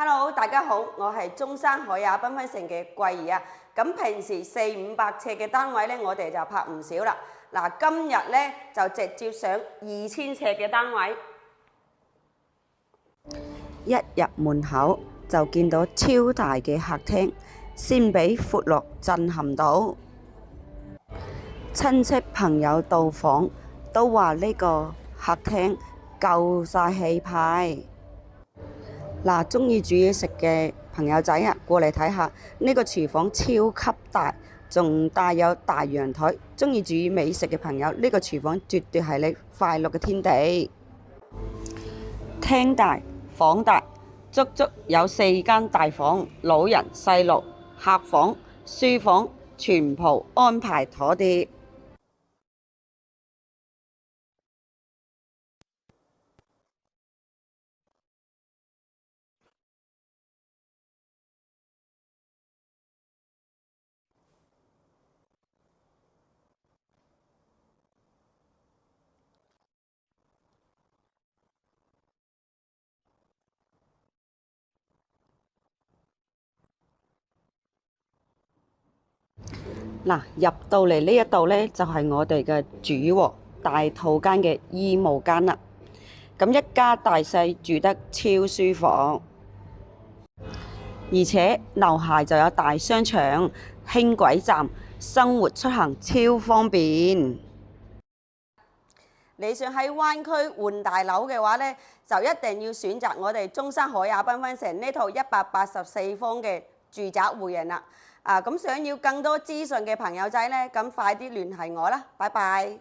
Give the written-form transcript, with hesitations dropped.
Hello， 大家好，我係中山海雅繽紛城嘅桂兒啊。咁平時400-500尺嘅單位咧，我哋就拍唔少啦。嗱，今日咧就直接上2000尺嘅單位。一入門口就見到超大嘅客廳，先俾闊落震撼到。親戚朋友到訪都話呢個客廳夠晒氣派。嗱，中意煮嘢食嘅朋友仔啊，過嚟睇下呢個廚房超級大，仲帶有大陽台。中意煮美食嘅朋友，呢個廚房絕對係你快樂嘅天地。廳大房大，足足有4間大房，老人細路、客房、書房全部安排妥帖。嗱，入到嚟呢一度呢，就係我哋嘅主臥大套間嘅衣帽間啦。咁一家大細住得超舒服，而且樓下就有大商場、輕軌站，生活出行超方便。你想喺灣區換大樓嘅話呢，就一定要選擇我哋中山海雅繽紛城呢套184方嘅住宅戶型啦。咁想要更多資訊嘅朋友仔呢，咁快啲聯繫我啦，拜拜。